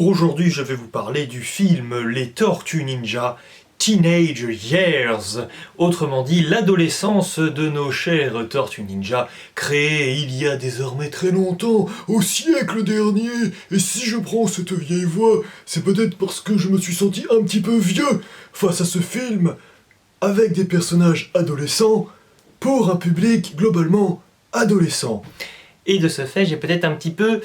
Aujourd'hui, je vais vous parler du film Les Tortues Ninja Teenage Years, autrement dit l'adolescence de nos chers Tortues Ninja, créés il y a désormais très longtemps, au siècle dernier. Et si je prends cette vieille voix, c'est peut-être parce que je me suis senti un petit peu vieux face à ce film, avec des personnages adolescents, pour un public globalement adolescent. Et de ce fait, j'ai peut-être un petit peu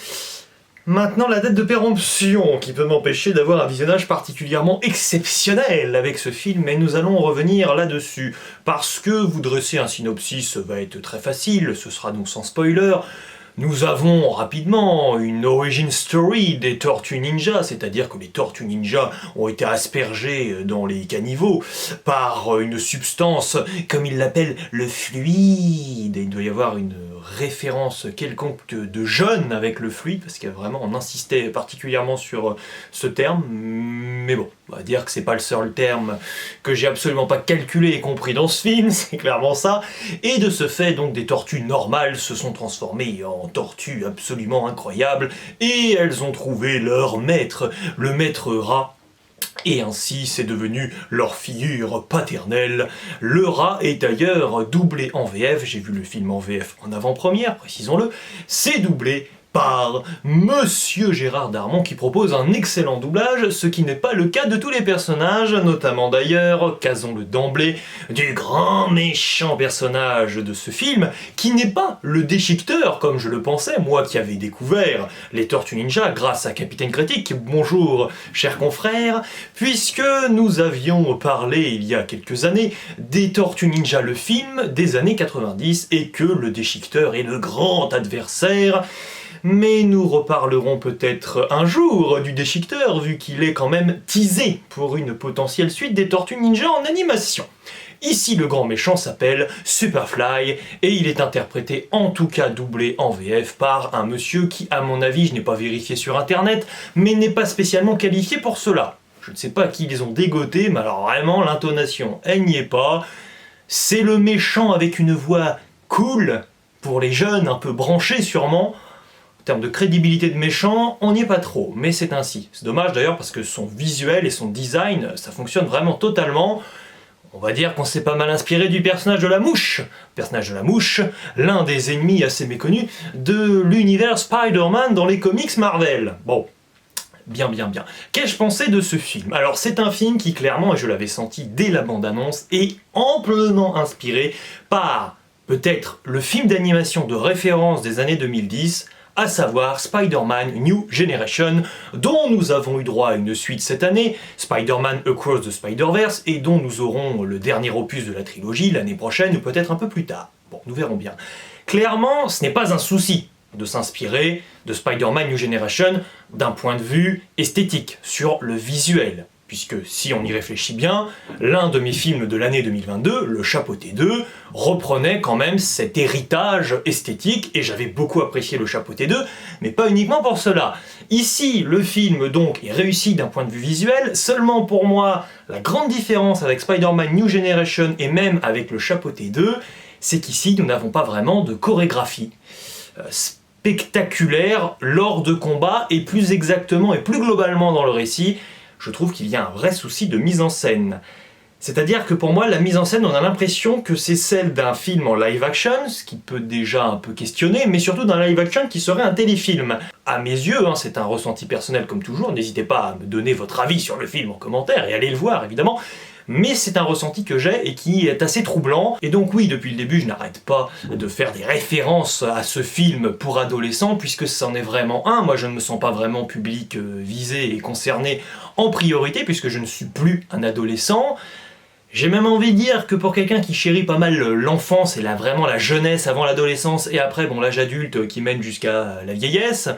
maintenant la date de péremption qui peut m'empêcher d'avoir un visionnage particulièrement exceptionnel avec ce film, mais nous allons revenir là-dessus, parce que vous dresser un synopsis va être très facile, ce sera donc sans spoiler. Nous avons rapidement une origin story des Tortues Ninja, c'est-à-dire que les Tortues Ninja ont été aspergées dans les caniveaux par une substance, comme ils l'appellent, le fluide. Il doit y avoir une référence quelconque de jeune avec le fluide, parce qu'il y a vraiment, on insistait particulièrement sur ce terme, mais bon, on va dire que c'est pas le seul terme que j'ai absolument pas calculé et compris dans ce film, c'est clairement ça. Et de ce fait, donc, des tortues normales se sont transformées en tortues absolument incroyables, et elles ont trouvé leur maître, le maître rat. Et ainsi, c'est devenu leur figure paternelle. Le rat est d'ailleurs doublé en VF, j'ai vu le film en VF en avant-première, précisons-le, c'est doublé par Monsieur Gérard Darmon qui propose un excellent doublage, ce qui n'est pas le cas de tous les personnages, notamment d'ailleurs, casons-le d'emblée, du grand méchant personnage de ce film, qui n'est pas le déchiqueteur comme je le pensais, moi qui avais découvert les Tortues Ninja grâce à Capitaine Critique, bonjour chers confrères, puisque nous avions parlé il y a quelques années des Tortues Ninja le film des années 90 et que le déchiqueteur est le grand adversaire. Mais nous reparlerons peut-être un jour du déchiqueteur, vu qu'il est quand même teasé pour une potentielle suite des Tortues Ninja en animation. Ici, le grand méchant s'appelle Superfly, et il est interprété, en tout cas doublé en VF, par un monsieur qui, à mon avis, je n'ai pas vérifié sur internet, mais n'est pas spécialement qualifié pour cela. Je ne sais pas qui ils ont dégoté, mais alors vraiment, l'intonation, elle n'y est pas. C'est le méchant avec une voix cool, pour les jeunes, un peu branchés sûrement. En termes de crédibilité de méchant, on n'y est pas trop, mais c'est ainsi. C'est dommage d'ailleurs parce que son visuel et son design, ça fonctionne vraiment totalement. On va dire qu'on s'est pas mal inspiré du personnage de la mouche. Le personnage de la mouche, l'un des ennemis assez méconnus de l'univers Spider-Man dans les comics Marvel. Bon, bien. Qu'ai-je pensé de ce film? Alors c'est un film qui clairement, et je l'avais senti dès la bande-annonce, est amplement inspiré par peut-être le film d'animation de référence des années 2010, à savoir Spider-Man New Generation, dont nous avons eu droit à une suite cette année, Spider-Man Across the Spider-Verse, et dont nous aurons le dernier opus de la trilogie l'année prochaine, ou peut-être un peu plus tard. Bon, nous verrons bien. Clairement, ce n'est pas un souci de s'inspirer de Spider-Man New Generation d'un point de vue esthétique, sur le visuel. Puisque, si on y réfléchit bien, l'un de mes films de l'année 2022, Le Chapeauté 2, reprenait quand même cet héritage esthétique, et j'avais beaucoup apprécié Le Chapeauté 2, mais pas uniquement pour cela. Ici, le film donc est réussi d'un point de vue visuel, seulement pour moi, la grande différence avec Spider-Man New Generation et même avec Le Chapeauté 2, c'est qu'ici, nous n'avons pas vraiment de chorégraphie spectaculaire lors de combats, et plus exactement et plus globalement dans le récit, je trouve qu'il y a un vrai souci de mise en scène. C'est-à-dire que pour moi, la mise en scène, on a l'impression que c'est celle d'un film en live action, ce qui peut déjà un peu questionner, mais surtout d'un live action qui serait un téléfilm. À mes yeux, c'est un ressenti personnel comme toujours, n'hésitez pas à me donner votre avis sur le film en commentaire, et allez le voir évidemment, mais c'est un ressenti que j'ai et qui est assez troublant. Et donc oui, depuis le début, je n'arrête pas de faire des références à ce film pour adolescents, puisque c'en est vraiment un. Moi, je ne me sens pas vraiment public visé et concerné en priorité, puisque je ne suis plus un adolescent. J'ai même envie de dire que pour quelqu'un qui chérit pas mal l'enfance et vraiment la jeunesse avant l'adolescence, et après, bon, l'âge adulte qui mène jusqu'à la vieillesse,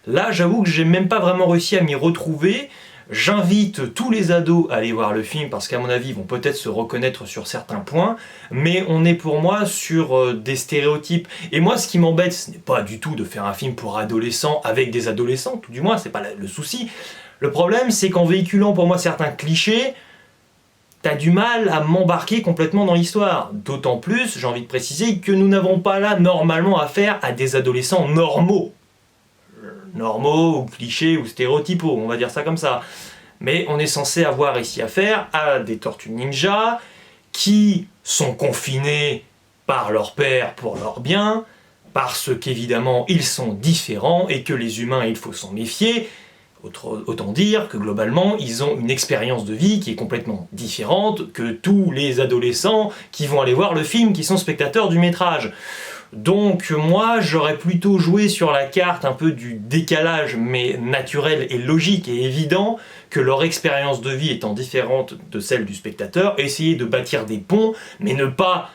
là, j'avoue que j'ai même pas vraiment réussi à m'y retrouver. J'invite tous les ados à aller voir le film parce qu'à mon avis ils vont peut-être se reconnaître sur certains points, mais on est pour moi sur des stéréotypes. Et moi ce qui m'embête, ce n'est pas du tout de faire un film pour adolescents avec des adolescents, tout du moins c'est pas le souci. Le problème c'est qu'en véhiculant pour moi certains clichés, t'as du mal à m'embarquer complètement dans l'histoire. D'autant plus, j'ai envie de préciser, que nous n'avons pas là normalement affaire à des adolescents normaux. normaux, ou clichés, ou stéréotypaux, on va dire ça comme ça. Mais on est censé avoir ici affaire à des tortues ninja qui sont confinés par leur père pour leur bien, parce qu'évidemment ils sont différents et que les humains il faut s'en méfier. Autant dire que globalement ils ont une expérience de vie qui est complètement différente que tous les adolescents qui vont aller voir le film, qui sont spectateurs du métrage. Donc moi j'aurais plutôt joué sur la carte un peu du décalage, mais naturel et logique et évident, que leur expérience de vie étant différente de celle du spectateur, essayer de bâtir des ponts, mais ne pas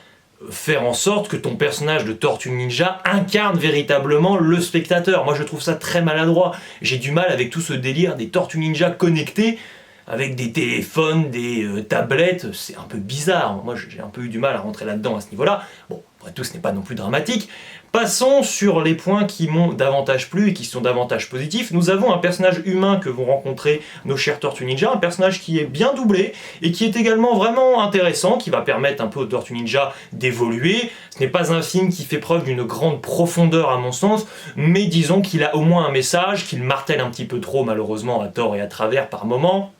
faire en sorte que ton personnage de Tortue Ninja incarne véritablement le spectateur. Moi je trouve ça très maladroit. J'ai du mal avec tout ce délire des Tortues Ninja connectées, avec des téléphones, des tablettes, c'est un peu bizarre. Moi j'ai un peu eu du mal à rentrer là-dedans à ce niveau-là. Bon, après tout ce n'est pas non plus dramatique. Passons sur les points qui m'ont davantage plu et qui sont davantage positifs. Nous avons un personnage humain que vont rencontrer nos chers Tortues Ninja, un personnage qui est bien doublé et qui est également vraiment intéressant, qui va permettre un peu aux Tortues Ninja d'évoluer. Ce n'est pas un film qui fait preuve d'une grande profondeur à mon sens, mais disons qu'il a au moins un message, qu'il martèle un petit peu trop malheureusement à tort et à travers par moments.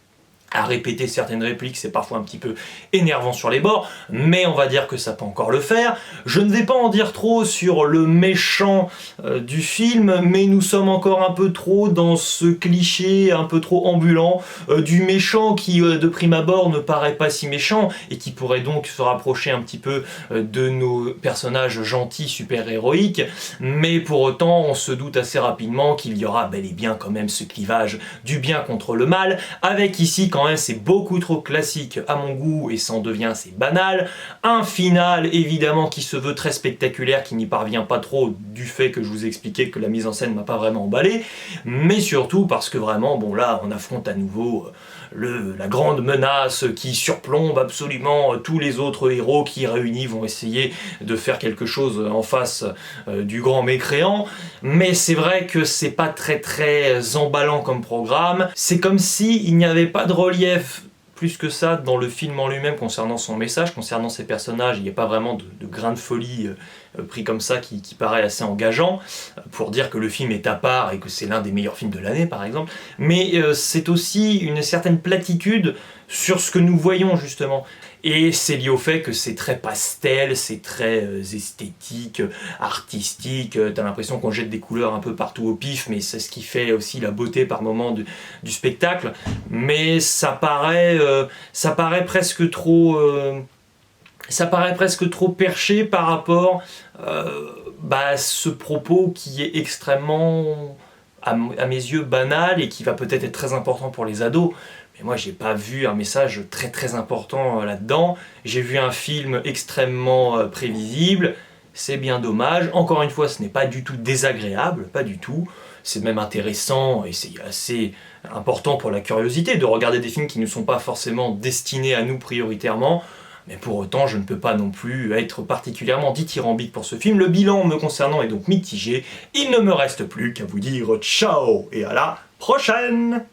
À répéter certaines répliques, c'est parfois un petit peu énervant sur les bords, mais on va dire que ça peut encore le faire. Je ne vais pas en dire trop sur le méchant du film, mais nous sommes encore un peu trop dans ce cliché un peu trop ambulant du méchant qui, de prime abord, ne paraît pas si méchant, et qui pourrait donc se rapprocher un petit peu de nos personnages gentils, super-héroïques, mais pour autant, on se doute assez rapidement qu'il y aura bel et bien quand même ce clivage du bien contre le mal, avec ici quand même c'est beaucoup trop classique à mon goût et ça en devient assez banal. Un final évidemment qui se veut très spectaculaire, qui n'y parvient pas trop du fait que je vous ai expliqué que la mise en scène m'a pas vraiment emballé, mais surtout parce que vraiment, bon là on affronte à nouveau la grande menace qui surplombe absolument tous les autres héros qui réunis vont essayer de faire quelque chose en face du grand mécréant, mais c'est vrai que c'est pas très emballant comme programme. C'est comme si il n'y avait pas de relief plus que ça dans le film en lui-même concernant son message, concernant ses personnages. Il n'y a pas vraiment de grain de folie pris comme ça qui paraît assez engageant pour dire que le film est à part et que c'est l'un des meilleurs films de l'année par exemple, mais c'est aussi une certaine platitude sur ce que nous voyons justement. Et c'est lié au fait que c'est très pastel, c'est très esthétique, artistique, t'as l'impression qu'on jette des couleurs un peu partout au pif, mais c'est ce qui fait aussi la beauté par moment du spectacle. Mais ça paraît presque trop... ça paraît presque trop perché par rapport à ce propos qui est extrêmement, à mes yeux, banal et qui va peut-être être très important pour les ados. Mais moi, j'ai pas vu un message très important là-dedans. J'ai vu un film extrêmement prévisible. C'est bien dommage. Encore une fois, ce n'est pas du tout désagréable, pas du tout. C'est même intéressant et c'est assez important pour la curiosité de regarder des films qui ne sont pas forcément destinés à nous prioritairement. Mais pour autant, je ne peux pas non plus être particulièrement dithyrambique pour ce film. Le bilan me concernant est donc mitigé. Il ne me reste plus qu'à vous dire ciao et à la prochaine!